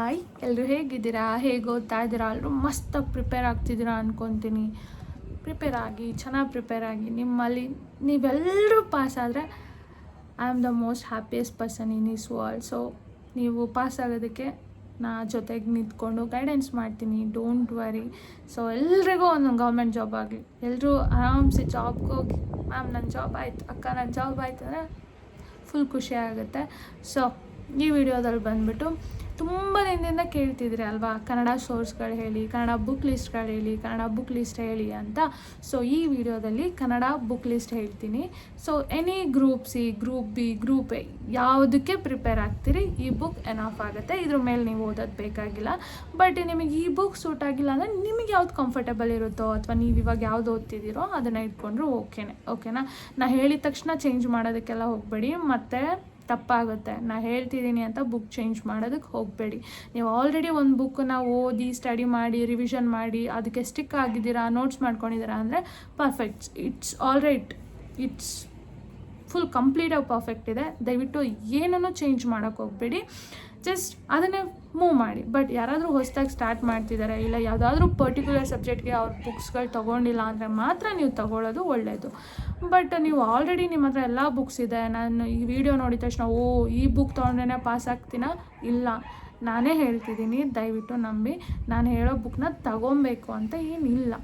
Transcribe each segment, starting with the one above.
Hi, ಎಲ್ಲರೂ ಹೇಗಿದ್ದೀರಾ? ಹೇಗೆ ಓದ್ತಾ ಇದ್ದೀರಾ? ಎಲ್ಲರೂ ಮಸ್ತಾಗಿ ಪ್ರಿಪೇರ್ ಆಗ್ತಿದ್ದೀರಾ ಅಂದ್ಕೊತೀನಿ. ಪ್ರಿಪೇರ್ ಆಗಿ, ಚೆನ್ನಾಗಿ ಪ್ರಿಪೇರ್ ಆಗಿ. ನಿಮ್ಮಲ್ಲಿ ನೀವೆಲ್ಲರೂ ಪಾಸ್ ಆದರೆ I am the most happiest person in this world. So ನೀವು ಪಾಸ್ ಆಗೋದಕ್ಕೆ ನಾ ಜೊತೆಗೆ ನಿಂತ್ಕೊಂಡು ಗೈಡೆನ್ಸ್ ಮಾಡ್ತೀನಿ. Don't worry. ಸೊ ಎಲ್ರಿಗೂ ಒಂದೊಂದು ಗೌರ್ಮೆಂಟ್ ಜಾಬ್ ಆಗಲಿ. ಎಲ್ಲರೂ ಆರಾಮ್ಸೆ ಜಾಬ್ಗೆ ಹೋಗಿ, ಮ್ಯಾಮ್ ನನ್ನ ಜಾಬ್ ಆಯಿತು, ಅಕ್ಕ ನನ್ನ ಜಾಬ್ ಆಯಿತು ಅಂದರೆ ಫುಲ್ ಖುಷಿ ಆಗುತ್ತೆ. ಸೊ ಈ ವಿಡಿಯೋದಲ್ಲಿ ಬಂದುಬಿಟ್ಟು ತುಂಬ ದಿನದಿಂದ ಕೇಳ್ತಿದ್ರಿ ಅಲ್ವಾ, ಕನ್ನಡ ಸೋರ್ಸ್ಗಳು ಹೇಳಿ, ಕನ್ನಡ ಬುಕ್ ಲಿಸ್ಟ್ಗಳು ಹೇಳಿ, ಕನ್ನಡ ಬುಕ್ ಲಿಸ್ಟ್ ಹೇಳಿ ಅಂತ. ಸೊ ಈ ವಿಡಿಯೋದಲ್ಲಿ ಕನ್ನಡ ಬುಕ್ ಲಿಸ್ಟ್ ಹೇಳ್ತೀನಿ. So any group C, group B, group A ಯಾವುದಕ್ಕೆ ಪ್ರಿಪೇರ್ ಆಗ್ತೀರಿ ಈ ಬುಕ್ ಎನಫ್ ಆಗುತ್ತೆ. ಇದ್ರ ಮೇಲೆ ನೀವು ಓದೋದು ಬೇಕಾಗಿಲ್ಲ. ಬಟ್ ನಿಮಗೆ ಈ ಬುಕ್ ಸೂಟ್ ಆಗಿಲ್ಲ ಅಂದರೆ ನಿಮಗೆ ಯಾವ್ದು ಕಂಫರ್ಟಬಲ್ ಇರುತ್ತೋ ಅಥವಾ ನೀವು ಇವಾಗ ಯಾವ್ದು ಓದ್ತಿದ್ದೀರೋ ಅದನ್ನು ಇಟ್ಕೊಂಡ್ರು ಓಕೆನಾ. ನಾ ಹೇಳಿದ ತಕ್ಷಣ ಚೇಂಜ್ ಮಾಡೋದಕ್ಕೆಲ್ಲ ಹೋಗಬೇಡಿ, ಮತ್ತು ತಪ್ಪಾಗುತ್ತೆ. ನಾ ಹೇಳ್ತಿದ್ದೀನಿ ಅಂತ ಬುಕ್ ಚೇಂಜ್ ಮಾಡೋದಕ್ಕೆ ಹೋಗಬೇಡಿ. ನೀವು ಆಲ್ರೆಡಿ ಒಂದು ಬುಕ್ಕನ್ನ ಓದಿ, ಸ್ಟಡಿ ಮಾಡಿ, ರಿವಿಷನ್ ಮಾಡಿ, ಅದಕ್ಕೆ ಸ್ಟಿಕ್ ಆಗಿದ್ದೀರಾ, ನೋಟ್ಸ್ ಮಾಡ್ಕೊಂಡಿದ್ದೀರಾ ಅಂದರೆ perfect. It's all right. It's full ಕಂಪ್ಲೀಟಾಗಿ ಪರ್ಫೆಕ್ಟ್ ಇದೆ. ದಯವಿಟ್ಟು ಏನನ್ನೂ ಚೇಂಜ್ ಮಾಡೋಕ್ಕೆ ಹೋಗಬೇಡಿ. ಜಸ್ಟ್ ಅದನ್ನೇ ಮೂವ್ ಮಾಡಿ. ಬಟ್ ಯಾರಾದರೂ ಹೊಸದಾಗಿ ಸ್ಟಾರ್ಟ್ ಮಾಡ್ತಿದ್ದಾರೆ, ಇಲ್ಲ ಯಾವುದಾದ್ರೂ ಪರ್ಟಿಕ್ಯುಲರ್ ಸಬ್ಜೆಕ್ಟ್ಗೆ ಅವ್ರ ಬುಕ್ಸ್ಗಳು ತೊಗೊಂಡಿಲ್ಲ ಅಂದರೆ ಮಾತ್ರ ನೀವು ತೊಗೊಳ್ಳೋದು ಒಳ್ಳೆಯದು. ಬಟ್ ನೀವು ಆಲ್ರೆಡಿ ನಿಮ್ಮ ಹತ್ರ ಎಲ್ಲ ಬುಕ್ಸ್ ಇದೆ, ನಾನು ಈ ವಿಡಿಯೋ ನೋಡಿದ ತಕ್ಷಣ ಈ ಬುಕ್ ತೊಗೊಂಡ್ರೇ ಪಾಸ್ ಆಗ್ತೀನಾ? ಇಲ್ಲ, ನಾನೇ ಹೇಳ್ತಿದ್ದೀನಿ, ದಯವಿಟ್ಟು ನಂಬಿ. ನಾನು ಹೇಳೋ ಬುಕ್ನ ತಗೊಬೇಕು ಅಂತ ಏನಿಲ್ಲ,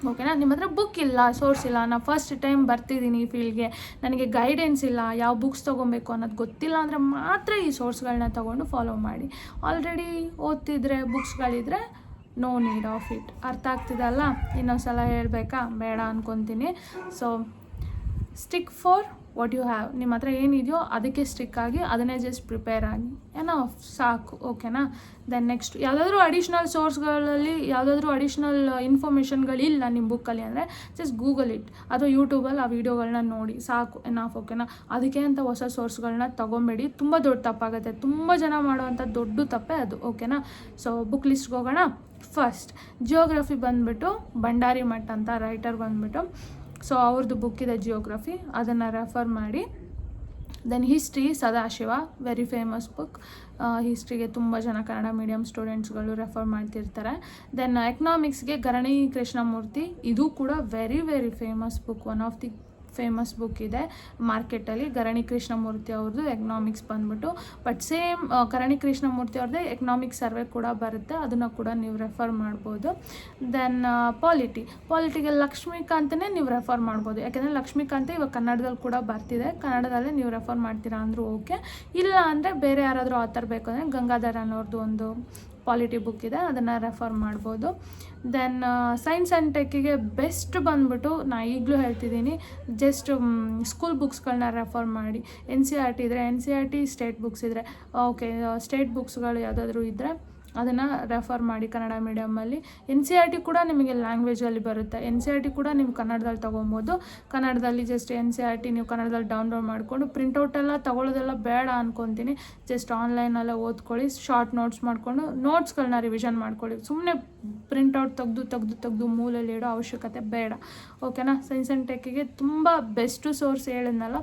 ಓಕೆನಾ. ನಿಮ್ಮ ಹತ್ರ ಬುಕ್ ಇಲ್ಲ, ಸೋರ್ಸ್ ಇಲ್ಲ, ನಾನು ಫಸ್ಟ್ ಟೈಮ್ ಬರ್ತಿದ್ದೀನಿ ಈ ಫೀಲ್ಡ್ಗೆ, ನನಗೆ ಗೈಡೆನ್ಸ್ ಇಲ್ಲ, ಯಾವ ಬುಕ್ಸ್ ತೊಗೊಬೇಕು ಅನ್ನೋದು ಗೊತ್ತಿಲ್ಲ ಅಂದರೆ ಮಾತ್ರ ಈ ಸೋರ್ಸ್ಗಳನ್ನ ತೊಗೊಂಡು ಫಾಲೋ ಮಾಡಿ. ಆಲ್ರೆಡಿ ಓದ್ತಿದ್ರೆ ಬುಕ್ಸ್ಗಳಿದ್ರೆ ನೋ ನೀಡ್ ಆಫ್ ಇಟ್. ಅರ್ಥ ಆಗ್ತಿದಲ್ಲ? ಇನ್ನೊಂದು ಸಲ ಹೇಳಬೇಕಾ? ಬೇಡ ಅಂದ್ಕೊತೀನಿ. So stick for what you have. ನಿಮ್ಮ ಹತ್ರ ಏನಿದೆಯೋ ಅದಕ್ಕೆ ಸ್ಟಿಕ್ ಆಗಿ, ಅದನ್ನೇ ಜಸ್ಟ್ ಪ್ರಿಪೇರ್ ಆಗಿ, ಏನೋ ಸಾಕು, ಓಕೆನಾ. ದೆನ್ ನೆಕ್ಸ್ಟ್ ಯಾವುದಾದ್ರೂ ಅಡಿಷ್ನಲ್ ಸೋರ್ಸ್ಗಳಲ್ಲಿ ಯಾವುದಾದ್ರೂ ಅಡಿಷ್ನಲ್ ಇನ್ಫಾರ್ಮೇಷನ್ಗಳಿಲ್ಲ ನಿಮ್ಮ ಬುಕ್ಕಲ್ಲಿ ಅಂದರೆ ಜಸ್ಟ್ ಗೂಗಲ್ ಇಟ್ ಅಥವಾ ಯೂಟ್ಯೂಬಲ್ಲಿ ಆ ವಿಡಿಯೋಗಳನ್ನ ನೋಡಿ ಸಾಕು, ಎನಾಫ್, ಓಕೆನಾ. ಅದಕ್ಕೆ ಅಂತ ಹೊಸ ಸೋರ್ಸ್ಗಳನ್ನ ತೊಗೊಬೇಡಿ. ತುಂಬ ದೊಡ್ಡ ತಪ್ಪಾಗುತ್ತೆ. ತುಂಬ ಜನ ಮಾಡುವಂಥ ದೊಡ್ಡ ತಪ್ಪೇ ಅದು, ಓಕೆನಾ. ಸೊ ಬುಕ್ ಲಿಸ್ಟ್ಗೆ ಹೋಗೋಣ. ಫಸ್ಟ್ ಜಿಯೋಗ್ರಫಿ ಬಂದುಬಿಟ್ಟು ಭಂಡಾರಿ ಮಠ ಅಂತ ರೈಟರ್ ಬಂದುಬಿಟ್ಟು, ಸೊ ಅವ್ರದ್ದು ಬುಕ್ ಇದೆ ಜಿಯೋಗ್ರಫಿ, ಅದನ್ನು ರೆಫರ್ ಮಾಡಿ. Then history Sadashiva, very famous book. ಹಿಸ್ಟ್ರಿಗೆ ತುಂಬ ಜನ ಕನ್ನಡ ಮೀಡಿಯಮ್ ಸ್ಟೂಡೆಂಟ್ಸ್ಗಳು ರೆಫರ್ ಮಾಡ್ತಿರ್ತಾರೆ. ದೆನ್ ಎಕನಾಮಿಕ್ಸ್ಗೆ ಗರಣಿ ಕೃಷ್ಣಮೂರ್ತಿ, ಇದು ಕೂಡ very very famous book, one of the famous book ಇದೆ ಮಾರ್ಕೆಟಲ್ಲಿ. ಗರಣಿ ಕೃಷ್ಣಮೂರ್ತಿ ಅವ್ರದ್ದು ಎಕನಾಮಿಕ್ಸ್ ಬಂದ್ಬಿಟ್ಟು. ಬಟ್ ಸೇಮ್ ಗರಣಿ ಕೃಷ್ಣಮೂರ್ತಿ ಅವ್ರದ್ದೇ ಎಕನಾಮಿಕ್ಸ್ ಸರ್ವೆ ಕೂಡ ಬರುತ್ತೆ, ಅದನ್ನು ಕೂಡ ನೀವು ರೆಫರ್ ಮಾಡ್ಬೋದು. ದೆನ್ ಪಾಲಿಟಿಗೆ ಲಕ್ಷ್ಮೀಕಾಂತನೇ ನೀವು ರೆಫರ್ ಮಾಡ್ಬೋದು, ಯಾಕೆಂದರೆ ಲಕ್ಷ್ಮೀಕಾಂತ ಇವಾಗ ಕನ್ನಡದಲ್ಲಿ ಕೂಡ ಬರ್ತಿದೆ, ಕನ್ನಡದಲ್ಲೇ ನೀವು ರೆಫರ್ ಮಾಡ್ತೀರಾ ಅಂದರೂ ಓಕೆ. ಇಲ್ಲ ಅಂದರೆ ಬೇರೆ ಯಾರಾದರೂ ಆಥರ್ ಬೇಕು ಅಂದರೆ ಗಂಗಾಧರ್ ಅನ್ನೋರ್ದು ಒಂದು ಪಾಲಿಟಿ ಬುಕ್ ಇದೆ, ಅದನ್ನು ರೆಫರ್ ಮಾಡ್ಬೋದು. ದೆನ್ ಸೈನ್ಸ್ ಆ್ಯಂಡ್ ಟೆಕ್ಕಿಗೆ ಬೆಸ್ಟ್ ಬಂದುಬಿಟ್ಟು ನಾ ಈಗಲೂ ಹೇಳ್ತಿದ್ದೀನಿ, ಜಸ್ಟ್ ಸ್ಕೂಲ್ ಬುಕ್ಸ್ಗಳನ್ನ ರೆಫರ್ ಮಾಡಿ. NCERT ಇದ್ದರೆ NCERT, ಸ್ಟೇಟ್ ಬುಕ್ಸ್ ಇದ್ದರೆ ಓಕೆ, ಸ್ಟೇಟ್ ಬುಕ್ಸ್ಗಳು ಯಾವುದಾದ್ರೂ ಇದ್ದರೆ ಅದನ್ನು ರೆಫರ್ ಮಾಡಿ ಕನ್ನಡ ಮೀಡಿಯಮಲ್ಲಿ. NCERT ಕೂಡ ನಿಮಗೆ ಲ್ಯಾಂಗ್ವೇಜಲ್ಲಿ ಬರುತ್ತೆ. NCERT ಕೂಡ ನೀವು ಕನ್ನಡದಲ್ಲಿ ತೊಗೊಬೋದು. ಕನ್ನಡದಲ್ಲಿ ಜಸ್ಟ್ NCERT ನೀವು ಕನ್ನಡದಲ್ಲಿ ಡೌನ್ಲೋಡ್ ಮಾಡಿಕೊಂಡು ಪ್ರಿಂಟೌಟೆಲ್ಲ ತೊಗೊಳ್ಳೋದೆಲ್ಲ ಬೇಡ ಅಂದ್ಕೊತೀನಿ. ಜಸ್ಟ್ ಆನ್ಲೈನಲ್ಲೇ ಓದ್ಕೊಳ್ಳಿ, ಶಾರ್ಟ್ ನೋಟ್ಸ್ ಮಾಡಿಕೊಂಡು ನೋಟ್ಸ್ಗಳನ್ನ ರಿವಿಷನ್ ಮಾಡ್ಕೊಳ್ಳಿ. ಸುಮ್ಮನೆ ಪ್ರಿಂಟೌಟ್ ತೆಗೆದು ಮೂಲೆಯಲ್ಲಿ ಇಡೋ ಅವಶ್ಯಕತೆ ಬೇಡ, ಓಕೆನಾ. ಸೈನ್ಸ್ ಆ್ಯಂಡ್ ಟೆಕ್ಕಿಗೆ ತುಂಬ ಬೆಸ್ಟು ಸೋರ್ಸ್ ಹೇಳಿದ್ನಲ್ಲ,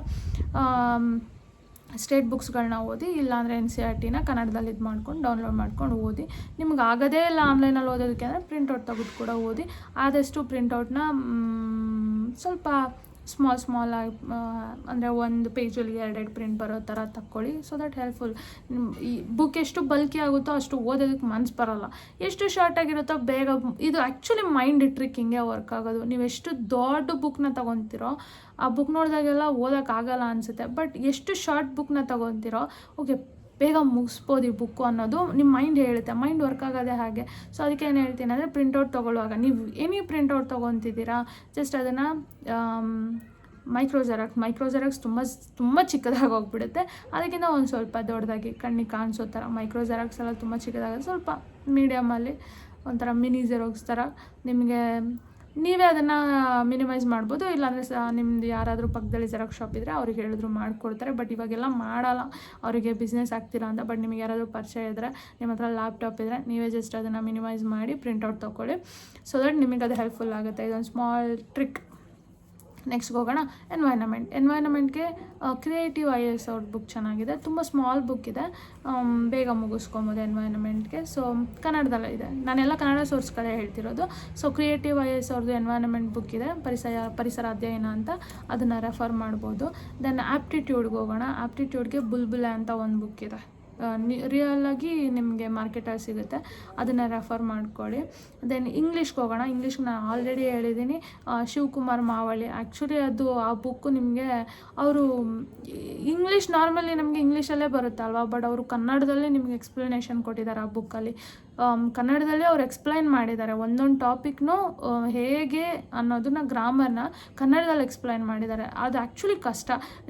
ಸ್ಟೇಟ್ ಬುಕ್ಸ್ಗಳನ್ನ ಓದಿ, ಇಲ್ಲಾಂದರೆ NCERTನ ಕನ್ನಡದಲ್ಲಿ ಇದು ಮಾಡ್ಕೊಂಡು ಡೌನ್ಲೋಡ್ ಮಾಡ್ಕೊಂಡು ಓದಿ. ನಿಮ್ಗೆ ಆಗೋದೇ ಇಲ್ಲ ಆನ್ಲೈನಲ್ಲಿ ಓದೋದಕ್ಕೆ ಅಂದರೆ ಪ್ರಿಂಟೌಟ್ ತೆಗೆದು ಕೂಡ ಓದಿ. ಆದಷ್ಟು ಪ್ರಿಂಟೌಟ್ನ ಸ್ವಲ್ಪ ಸ್ಮಾಲ್ ಆಗಿ, ಅಂದರೆ ಒಂದು ಪೇಜಲ್ಲಿ 2 ಪ್ರಿಂಟ್ ಬರೋ ಥರ ತಕ್ಕೊಳ್ಳಿ. So that helpful. ಈ ಬುಕ್ ಎಷ್ಟು ಬಲ್ಕಿ ಆಗುತ್ತೋ ಅಷ್ಟು ಓದೋದಕ್ಕೆ ಮನಸ್ಸು ಬರೋಲ್ಲ. ಎಷ್ಟು ಶಾರ್ಟಾಗಿರುತ್ತೋ ಬೇಗ. ಇದು ಆ್ಯಕ್ಚುಲಿ ಮೈಂಡ್ ಟ್ರಿಕ್ ಹಿಂಗೆ ವರ್ಕ್ ಆಗೋದು. ನೀವು ಎಷ್ಟು ದೊಡ್ಡ ಬುಕ್ನ ತೊಗೊತೀರೋ ಆ ಬುಕ್ ನೋಡಿದಾಗೆಲ್ಲ ಓದೋಕ್ಕಾಗಲ್ಲ ಅನಿಸುತ್ತೆ. ಬಟ್ ಎಷ್ಟು ಶಾರ್ಟ್ ಬುಕ್ನ ತೊಗೊತೀರೋ ಓಕೆ ಬೇಗ ಮುಗಿಸ್ಬೋದು ಈ ಬುಕ್ಕು ಅನ್ನೋದು ನಿಮ್ಮ ಮೈಂಡ್ ಹೇಳುತ್ತೆ. ಮೈಂಡ್ ವರ್ಕ್ ಆಗೋದೇ ಹಾಗೆ. ಸೊ ಅದಕ್ಕೆ ಏನು ಹೇಳ್ತೀನಿ ಅಂದರೆ ಪ್ರಿಂಟೌಟ್ ತೊಗೊಳ್ಳುವಾಗ ನೀವು ಎನಿ ಪ್ರಿಂಟೌಟ್ ತೊಗೊತಿದ್ದೀರಾ, ಜಸ್ಟ್ ಅದನ್ನು ಮೈಕ್ರೋ ಜೆರಾಕ್ಸ್ ತುಂಬ ಚಿಕ್ಕದಾಗಿ ಹೋಗ್ಬಿಡುತ್ತೆ. ಅದಕ್ಕಿಂತ ಒಂದು ಸ್ವಲ್ಪ ದೊಡ್ಡದಾಗಿ ಕಣ್ಣಿಗೆ ಕಾಣಿಸೋ ಥರ. ಮೈಕ್ರೋ ಜೆರಾಕ್ಸ್ ಎಲ್ಲ ತುಂಬ ಚಿಕ್ಕದಾಗುತ್ತೆ, ಸ್ವಲ್ಪ ಮೀಡಿಯಮಲ್ಲಿ ಒಂಥರ ಮಿನಿ ಜೆರಾಕ್ಸ್ ಥರ ನಿಮಗೆ ನೀವೇ ಅದನ್ನು ಮಿನಿಮೈಸ್ ಮಾಡ್ಬೋದು. ಇಲ್ಲಾಂದರೆ ನಿಮ್ದು ಯಾರಾದರೂ ಪಕ್ಕದಲ್ಲಿ ಜೆರಾಕ್ಸ್ ಶಾಪ್ ಇದ್ದರೆ ಅವ್ರಿಗೆ ಹೇಳಿದ್ರು ಮಾಡಿಕೊಡ್ತಾರೆ. ಬಟ್ ಇವಾಗೆಲ್ಲ ಮಾಡಲ್ಲ, ಅವರಿಗೆ ಬಿಸ್ನೆಸ್ ಆಗ್ತಿಲ್ಲ ಅಂತ. ಬಟ್ ನಿಮಗೆ ಯಾರಾದರೂ ಪರಿಚಯ ಇದ್ದರೆ, ನಿಮ್ಮ ಹತ್ರ ಲ್ಯಾಪ್ಟಾಪ್ ಇದ್ದರೆ ನೀವೇ ಜಸ್ಟ್ ಅದನ್ನು ಮಿನಿಮೈಸ್ ಮಾಡಿ ಪ್ರಿಂಟೌಟ್ ತೊಗೊಳ್ಳಿ. ಸೊ ದಟ್ ನಿಮಗೆ ಅದು ಹೆಲ್ಪ್ಫುಲ್ ಆಗುತ್ತೆ. ಇದೊಂದು ಸ್ಮಾಲ್ ಟ್ರಿಕ್. ನೆಕ್ಸ್ಟ್ ಹೋಗೋಣ ಎನ್ವೈರನ್ಮೆಂಟ್ಗೆ ಕ್ರಿಯೇಟಿವ್ IAS ಅವ್ರ ಬುಕ್ ಚೆನ್ನಾಗಿದೆ, ತುಂಬ ಸ್ಮಾಲ್ ಬುಕ್ ಇದೆ, ಬೇಗ ಮುಗಿಸ್ಕೊಬೋದು ಎನ್ವೈರನ್ಮೆಂಟ್ಗೆ. ಸೊ ಕನ್ನಡದಲ್ಲೇ ಇದೆ, ನಾನೆಲ್ಲ ಕನ್ನಡ ಸೋರ್ಸ್ಗಳೇ ಹೇಳ್ತಿರೋದು. ಸೊ ಕ್ರಿಯೇಟಿವ್ IAS ಅವ್ರದ್ದು ಎನ್ವೈರನ್ಮೆಂಟ್ ಬುಕ್ ಇದೆ, ಪರಿಸರ ಅಧ್ಯಯನ ಅಂತ, ಅದನ್ನು ರೆಫರ್ ಮಾಡ್ಬೋದು. ದೆನ್ ಆ್ಯಪ್ಟಿಟ್ಯೂಡ್ಗೆ ಹೋಗೋಣ. ಆ್ಯಪ್ಟಿಟ್ಯೂಡ್ಗೆ ಬುಲ್ಬುಲೆ ಅಂತ ಒಂದು ಬುಕ್ ಇದೆ, ರಿಯಲಾಗಿ ನಿಮಗೆ ಮಾರ್ಕೆಟಲ್ಲಿ ಸಿಗುತ್ತೆ, ಅದನ್ನು ರೆಫರ್ ಮಾಡ್ಕೊಳ್ಳಿ. ದೆನ್ ಇಂಗ್ಲೀಷ್ಗೆ ಹೋಗೋಣ. ಇಂಗ್ಲೀಷ್ಗೆ ನಾನು ಆಲ್ರೆಡಿ ಹೇಳಿದ್ದೀನಿ, ಶಿವಕುಮಾರ್ ಮಾವಳಿ. ಆ್ಯಕ್ಚುಲಿ ಅದು ಆ ಬುಕ್ಕು ನಿಮಗೆ ಅವರು ಇಂಗ್ಲೀಷ್ ನಾರ್ಮಲಿ ನಮಗೆ ಇಂಗ್ಲೀಷಲ್ಲೇ ಬರುತ್ತಲ್ವ, ಬಟ್ ಅವರು ಕನ್ನಡದಲ್ಲೇ ನಿಮಗೆ ಎಕ್ಸ್ಪ್ಲನೇಷನ್ ಕೊಟ್ಟಿದ್ದಾರೆ ಆ ಬುಕ್ಕಲ್ಲಿ. ಕನ್ನಡದಲ್ಲೇ ಅವ್ರು ಎಕ್ಸ್ಪ್ಲೈನ್ ಮಾಡಿದ್ದಾರೆ, ಒಂದೊಂದು ಟಾಪಿಕ್ನು ಹೇಗೆ ಅನ್ನೋದನ್ನ ಗ್ರಾಮರ್ನ ಕನ್ನಡದಲ್ಲಿ ಎಕ್ಸ್ಪ್ಲೈನ್ ಮಾಡಿದ್ದಾರೆ. ಅದು ಆ್ಯಕ್ಚುಲಿ ಕಷ್ಟ,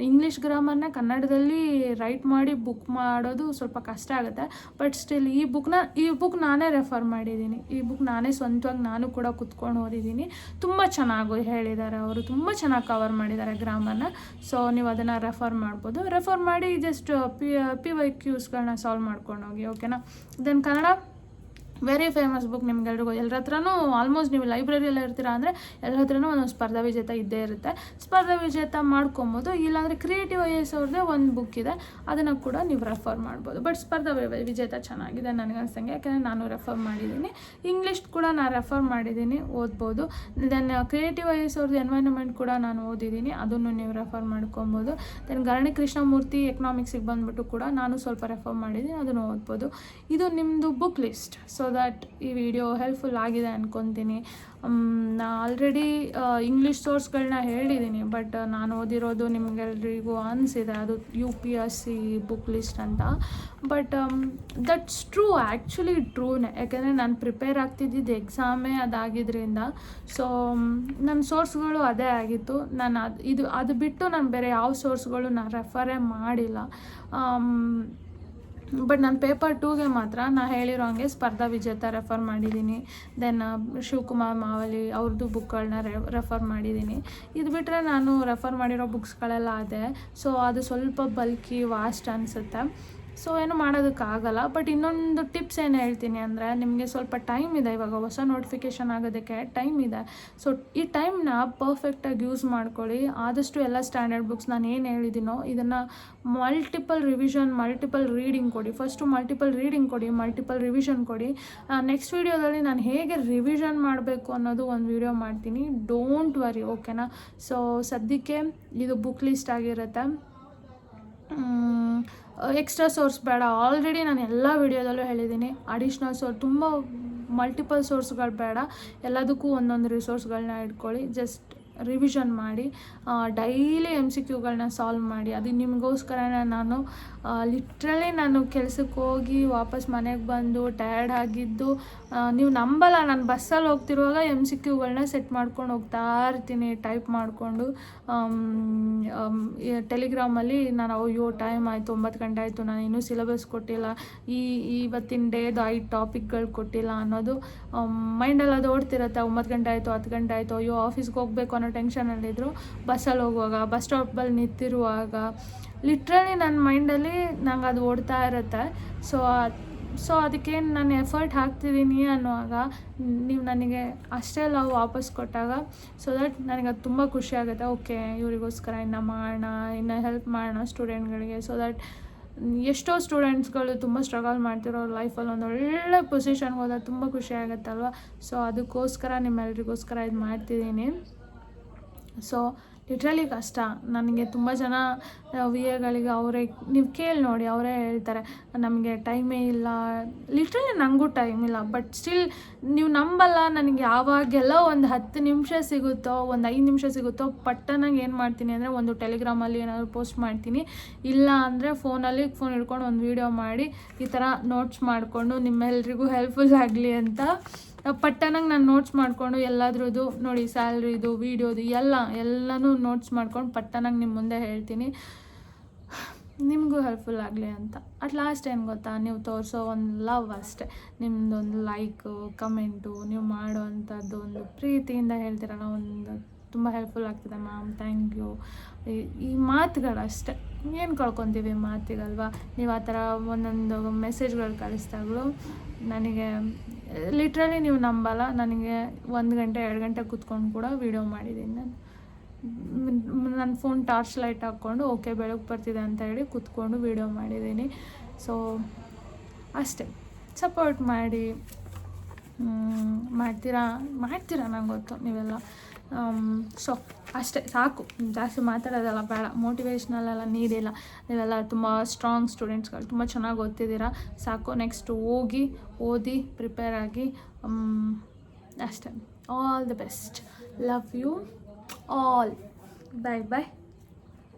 ಇಂಗ್ಲೀಷ್ ಗ್ರಾಮರ್ನ ಕನ್ನಡದಲ್ಲಿ ರೈಟ್ ಮಾಡಿ ಬುಕ್ ಮಾಡೋದು ಸ್ವಲ್ಪ ಕಷ್ಟ ಆಗುತ್ತೆ. ಬಟ್ ಸ್ಟಿಲ್ ಈ ಬುಕ್ ನಾನೇ ರೆಫರ್ ಮಾಡಿದ್ದೀನಿ, ಈ ಬುಕ್ ನಾನೇ ಸ್ವಂತವಾಗಿ ನಾನು ಕೂಡ ಕುತ್ಕೊಂಡು ಓದಿದ್ದೀನಿ. ತುಂಬ ಚೆನ್ನಾಗಿ ಹೇಳಿದ್ದಾರೆ ಅವರು, ತುಂಬ ಚೆನ್ನಾಗಿ ಕವರ್ ಮಾಡಿದ್ದಾರೆ ಗ್ರಾಮರ್ನ. ಸೊ ನೀವು ಅದನ್ನು ರೆಫರ್ ಮಾಡ್ಬೋದು, ರೆಫರ್ ಮಾಡಿ ಜಸ್ಟ್ PYQsಗಳನ್ನ ಸಾಲ್ವ್ ಮಾಡ್ಕೊಂಡು ಹೋಗಿ, ಓಕೆನಾ. Then Kannada very famous book, ನಿಮ್ಗೆಲ್ರಿಗೂ ಎಲ್ಲರ ಹತ್ರನೂ ಆಲ್ಮೋಸ್ಟ್ ನೀವು ಲೈಬ್ರರಿಯಲ್ಲೇ ಇರ್ತೀರಾ ಅಂದರೆ ಎಲ್ಲರ ಹತ್ರನೂ ಒಂದೊಂದು ಸ್ಪರ್ಧಾ ವಿಜೇತ ಇದ್ದೇ ಇರುತ್ತೆ, ಸ್ಪರ್ಧಾ ವಿಜೇತ ಮಾಡ್ಕೊಬೋದು. ಇಲ್ಲಾಂದರೆ ಕ್ರಿಯೇಟಿವ್ IAS ಅವ್ರದ್ದೇ ಒಂದು ಬುಕ್ ಇದೆ, ಅದನ್ನು ಕೂಡ ನೀವು ರೆಫರ್ ಮಾಡ್ಬೋದು. ಬಟ್ ಸ್ಪರ್ಧಾ ವಿಜೇತ ಚೆನ್ನಾಗಿದೆ ನನಗೆ ಅನ್ಸಂಗೆ, ಯಾಕೆಂದರೆ ನಾನು ರೆಫರ್ ಮಾಡಿದ್ದೀನಿ. ಇಂಗ್ಲೀಷ್ ಕೂಡ ನಾನು ರೆಫರ್ ಮಾಡಿದ್ದೀನಿ, ಓದ್ಬೋದು. ದೆನ್ ಕ್ರಿಯೇಟಿವ್ IAS ಅವ್ರದ್ದು ಎನ್ವೈರನ್ಮೆಂಟ್ ಕೂಡ ನಾನು ಓದಿದ್ದೀನಿ, ಅದನ್ನು ನೀವು ರೆಫರ್ ಮಾಡ್ಕೊಬೋದು. ದೆನ್ ಗರಣಿ ಕೃಷ್ಣಮೂರ್ತಿ ಎಕನಾಮಿಕ್ಸಿಗೆ ಬಂದುಬಿಟ್ಟು ಕೂಡ ನಾನು ಸ್ವಲ್ಪ ರೆಫರ್ ಮಾಡಿದ್ದೀನಿ, ಅದನ್ನು ಓದ್ಬೋದು. ಇದು ನಿಮ್ಮದು ಬುಕ್ ಲಿಸ್ಟ್. ಸೊ ದಟ್ ಈ ವಿಡಿಯೋ ಹೆಲ್ಪ್ಫುಲ್ ಆಗಿದೆ ಅಂದ್ಕೊತೀನಿ. ನಾ ಆಲ್ರೆಡಿ ಇಂಗ್ಲೀಷ್ ಸೋರ್ಸ್ಗಳನ್ನ ಹೇಳಿದ್ದೀನಿ, ಬಟ್ ನಾನು ಓದಿರೋದು ನಿಮಗೆಲ್ರಿಗೂ ಅನಿಸಿದೆ ಅದು UPSC ಬುಕ್ ಲಿಸ್ಟ್ ಅಂತ. ಬಟ್ ದಟ್ಸ್ ಟ್ರೂ, ಆ್ಯಕ್ಚುಲಿ ಟ್ರೂನೇ, ಯಾಕೆಂದರೆ ನಾನು ಪ್ರಿಪೇರ್ ಆಗ್ತಿದ್ದಿದ್ದು ಎಕ್ಸಾಮೇ ಅದಾಗಿದ್ದರಿಂದ. ಸೊ ನನ್ನ ಸೋರ್ಸ್ಗಳು ಅದೇ ಆಗಿತ್ತು. ನಾನು ಅದು ಬಿಟ್ಟು ನಾನು ಬೇರೆ ಯಾವ ಸೋರ್ಸ್ಗಳು ನಾನು ರೆಫರೇ ಮಾಡಿಲ್ಲ. ಬಟ್ ನಾನು ಪೇಪರ್ 2ಗೆ ಮಾತ್ರ ನಾನು ಹೇಳಿರೋ ಹಂಗೆ ಸ್ಪರ್ಧಾ ವಿಜೇತ ರೆಫರ್ ಮಾಡಿದ್ದೀನಿ. ದೆನ್ ಶಿವಕುಮಾರ್ ಮಾವಲಿ ಅವ್ರದ್ದು ಬುಕ್ಗಳನ್ನ ರೆಫರ್ ಮಾಡಿದ್ದೀನಿ. ಇದು ಬಿಟ್ಟರೆ ನಾನು ರೆಫರ್ ಮಾಡಿರೋ ಬುಕ್ಸ್ಗಳೆಲ್ಲ ಅದೇ. ಸೊ ಅದು ಸ್ವಲ್ಪ ಬಲ್ಕಿ ವಾಸ್ಟ್ ಅನಿಸುತ್ತೆ, ಸೊ ಏನು ಮಾಡೋದಕ್ಕಾಗಲ್ಲ. ಬಟ್ ಇನ್ನೊಂದು ಟಿಪ್ಸ್ ಏನು ಹೇಳ್ತೀನಿ ಅಂದರೆ, ನಿಮಗೆ ಸ್ವಲ್ಪ ಟೈಮ್ ಇದೆ, ಇವಾಗ ಹೊಸ ನೋಟಿಫಿಕೇಷನ್ ಆಗೋದಕ್ಕೆ ಟೈಮ್ ಇದೆ. ಸೊ ಈ ಟೈಮ್ನ ಪರ್ಫೆಕ್ಟಾಗಿ ಯೂಸ್ ಮಾಡ್ಕೊಳ್ಳಿ. ಆದಷ್ಟು ಎಲ್ಲ ಸ್ಟ್ಯಾಂಡರ್ಡ್ ಬುಕ್ಸ್ ನಾನು ಏನು ಹೇಳಿದ್ದೀನೋ ಇದನ್ನು ಮಲ್ಟಿಪಲ್ ರೀಡಿಂಗ್ ಕೊಡಿ. ಫಸ್ಟು ಮಲ್ಟಿಪಲ್ ರೀಡಿಂಗ್ ಕೊಡಿ, ಮಲ್ಟಿಪಲ್ ರಿವಿಷನ್ ಕೊಡಿ. ನೆಕ್ಸ್ಟ್ ವೀಡಿಯೋದಲ್ಲಿ ನಾನು ಹೇಗೆ ರಿವಿಷನ್ ಮಾಡಬೇಕು ಅನ್ನೋದು ಒಂದು ವಿಡಿಯೋ ಮಾಡ್ತೀನಿ, ಡೋಂಟ್ ವರಿ, ಓಕೆನಾ. ಸೊ ಸದ್ಯಕ್ಕೆ ಇದು ಬುಕ್ ಲಿಸ್ಟ್ ಆಗಿರುತ್ತೆ. ಎಕ್ಸ್ಟ್ರಾ ಸೋರ್ಸ್ ಬೇಡ, ಆಲ್ರೆಡಿ ನಾನು ಎಲ್ಲ ವಿಡಿಯೋದಲ್ಲೂ ಹೇಳಿದ್ದೀನಿ. ಅಡಿಷ್ನಲ್ ತುಂಬ ಮಲ್ಟಿಪಲ್ ಸೋರ್ಸ್ಗಳು ಬೇಡ, ಎಲ್ಲದಕ್ಕೂ ಒಂದೊಂದು ರಿಸೋರ್ಸ್ಗಳನ್ನ ಇಟ್ಕೊಳ್ಳಿ. ಜಸ್ಟ್ ರಿವಿಷನ್ ಮಾಡಿ, ಡೈಲಿ MCQಗಳನ್ನ ಸಾಲ್ವ್ ಮಾಡಿ. ಅದು ನಿಮಗೋಸ್ಕರನೇ ನಾನು ಲಿಟ್ರಲಿ ನಾನು ಕೆಲಸಕ್ಕೆ ಹೋಗಿ ವಾಪಸ್ ಮನೆಗೆ ಬಂದು ಟಯರ್ಡ್ ಆಗಿದ್ದು, ನೀವು ನಂಬಲ್ಲ, ನಾನು ಬಸ್ಸಲ್ಲಿ ಹೋಗ್ತಿರುವಾಗ MCQಗಳನ್ನ ಸೆಟ್ ಮಾಡ್ಕೊಂಡು ಹೋಗ್ತಾ ಇರ್ತೀನಿ ಟೈಪ್ ಮಾಡಿಕೊಂಡು. ಟೆಲಿಗ್ರಾಮಲ್ಲಿ ನಾನು ಅಯ್ಯೋ ಟೈಮ್ ಆಯಿತು, 9 ಗಂಟೆ ಆಯಿತು, ನಾನು ಇನ್ನೂ ಸಿಲೆಬಸ್ ಕೊಟ್ಟಿಲ್ಲ, ಇವತ್ತಿನ ಡೇದು 5 ಟಾಪಿಕ್ಗಳು ಕೊಟ್ಟಿಲ್ಲ ಅನ್ನೋದು ಮೈಂಡಲ್ಲಿ ಅದು ಓಡ್ತಿರುತ್ತೆ. 9 ಗಂಟೆ ಆಯಿತು, 10 ಗಂಟೆ ಆಯಿತು, ಅಯ್ಯೋ ಆಫೀಸ್ಗೆ ಹೋಗಬೇಕು ಅನ್ನೋ ಟೆನ್ಷನಲ್ಲಿದ್ದರು. ಬಸ್ಸಲ್ಲಿ ಹೋಗುವಾಗ, ಬಸ್ ಸ್ಟಾಪಲ್ಲಿ ನಿಂತಿರುವಾಗ ಲಿಟ್ರಲಿ ನನ್ನ ಮೈಂಡಲ್ಲಿ ನಂಗೆ ಅದು ಓಡ್ತಾ ಇರುತ್ತೆ. ಸೊ ಅದಕ್ಕೇನು ನಾನು ಎಫರ್ಟ್ ಹಾಕ್ತಿದ್ದೀನಿ ಅನ್ನುವಾಗ ನೀವು ನನಗೆ ಅಷ್ಟೇ ಲವ್ ವಾಪಸ್ ಕೊಟ್ಟಾಗ, ಸೊ ದಟ್ ನನಗೆ ಅದು ತುಂಬ ಖುಷಿ ಆಗುತ್ತೆ. ಓಕೆ, ಇವರಿಗೋಸ್ಕರ ಇನ್ನು ಮಾಡೋಣ, ಇನ್ನು ಹೆಲ್ಪ್ ಮಾಡೋಣ ಸ್ಟೂಡೆಂಟ್ಗಳಿಗೆ. ಸೊ ದಟ್ ಎಷ್ಟೋ ಸ್ಟೂಡೆಂಟ್ಸ್ಗಳು ತುಂಬ ಸ್ಟ್ರಗಲ್ ಮಾಡ್ತಿರೋ ಲೈಫಲ್ಲಿ ಒಂದು ಒಳ್ಳೆ ಪೊಸಿಷನ್ಗೆ ಹೋದಾಗ ತುಂಬ ಖುಷಿ ಆಗುತ್ತಲ್ವ. ಸೊ ಅದಕ್ಕೋಸ್ಕರ ನಿಮ್ಮೆಲ್ರಿಗೋಸ್ಕರ ಇದು ಮಾಡ್ತಿದ್ದೀನಿ. ಸೊ ಲಿಟ್ರಲಿ ಕಷ್ಟ. ನನಗೆ ತುಂಬ ಜನ VAಗಳಿಗೆ ಅವರೇ ನೀವು ಕೇಳಿ ನೋಡಿ, ಅವರೇ ಹೇಳ್ತಾರೆ ನಮಗೆ ಟೈಮೇ ಇಲ್ಲ. ಲಿಟ್ರಲಿ ನನಗೂ ಟೈಮ್ ಇಲ್ಲ, ಬಟ್ ಸ್ಟಿಲ್ ನೀವು ನಂಬಲ್ಲ, ನನಗೆ ಯಾವಾಗೆಲ್ಲ ಒಂದು 10 ನಿಮಿಷ ಸಿಗುತ್ತೋ, ಒಂದು 5 ನಿಮಿಷ ಸಿಗುತ್ತೋ, ಪಟ್ಟನಾಗಿ ಏನು ಮಾಡ್ತೀನಿ ಅಂದರೆ ಒಂದು ಟೆಲಿಗ್ರಾಮಲ್ಲಿ ಏನಾದರೂ ಪೋಸ್ಟ್ ಮಾಡ್ತೀನಿ, ಇಲ್ಲ ಅಂದರೆ ಫೋನ್ ಹಿಡ್ಕೊಂಡು ಒಂದು ವೀಡಿಯೋ ಮಾಡಿ ಈ ಥರ ನೋಟ್ಸ್ ಮಾಡಿಕೊಂಡು ನಿಮ್ಮೆಲ್ರಿಗೂ ಹೆಲ್ಪ್ಫುಲ್ ಆಗಲಿ ಅಂತ ಪಟ್ಟನಾಗಿ ನಾನು ನೋಟ್ಸ್ ಮಾಡಿಕೊಂಡು ಎಲ್ಲದ್ರದ್ದು ನೋಡಿ, ಸ್ಯಾಲ್ರಿದು, ವೀಡಿಯೋದು ಎಲ್ಲನೂ ನೋಟ್ಸ್ ಮಾಡ್ಕೊಂಡು ಪಟ್ಟನಾಗಿ ನಿಮ್ಮ ಮುಂದೆ ಹೇಳ್ತೀನಿ, ನಿಮಗೂ ಹೆಲ್ಪ್ಫುಲ್ ಆಗಲಿ ಅಂತ. ಅಟ್ ಲಾಸ್ಟ್ ಏನು ಗೊತ್ತಾ, ನೀವು ತೋರಿಸೋ ಒಂದು ಲವ್ ಅಷ್ಟೇ, ನಿಮ್ಮದೊಂದು ಲೈಕು, ಕಮೆಂಟು, ನೀವು ಮಾಡೋ ಅಂಥದ್ದು ಒಂದು ಪ್ರೀತಿಯಿಂದ ಹೇಳ್ತೀರಲ್ಲ, ಒಂದು ತುಂಬ ಹೆಲ್ಪ್ಫುಲ್ ಆಗ್ತಿದೆ ಮ್ಯಾಮ್, ಥ್ಯಾಂಕ್ ಯು. ಈ ಮಾತುಗಳಷ್ಟೇ, ಏನು ಕಳ್ಕೊತೀವಿ ಮಾತಿಗಲ್ವಾ. ನೀವು ಆ ಥರ ಒಂದೊಂದು ಮೆಸೇಜ್ಗಳು ಕಳಿಸ್ದಾಗಲೂ ನನಗೆ ಲಿಟ್ರಲಿ ನೀವು ನಂಬಲ್ಲ, ನನಗೆ 1 ಗಂಟೆ 2 ಗಂಟೆ ಕೂತ್ಕೊಂಡು ಕೂಡ ವೀಡಿಯೋ ಮಾಡಿದ್ದೀನಿ ನಾನು. ನನ್ನ ಫೋನ್ ಟಾರ್ಚ್ ಲೈಟ್ ಹಾಕ್ಕೊಂಡು ಓಕೆ ಬೆಳಗ್ಗೆ ಬರ್ತಿದೆ ಅಂತ ಹೇಳಿ ಕೂತ್ಕೊಂಡು ವೀಡಿಯೋ ಮಾಡಿದ್ದೀನಿ. ಸೊ ಅಷ್ಟೇ, ಸಪೋರ್ಟ್ ಮಾಡಿ. ಮಾಡ್ತೀರಾ ನಂಗೆ ಗೊತ್ತು ನೀವೆಲ್ಲ. ಸೊ ಅಷ್ಟೇ ಸಾಕು, ಜಾಸ್ತಿ ಮಾತಾಡೋದಲ್ಲ ಬೇಡ, ಮೋಟಿವೇಶ್ನಲೆಲ್ಲ ನೀಡಿಲ್ಲ. ನೀವೆಲ್ಲ ತುಂಬ ಸ್ಟ್ರಾಂಗ್ ಸ್ಟೂಡೆಂಟ್ಸ್ಗಳು, ತುಂಬ ಚೆನ್ನಾಗಿ ಓದ್ತಿದ್ದೀರಾ, ಸಾಕು. ನೆಕ್ಸ್ಟು ಹೋಗಿ ಓದಿ ಪ್ರಿಪೇರ್ ಆಗಿ, ಅಷ್ಟೇ. All the best, love you all, bye bye.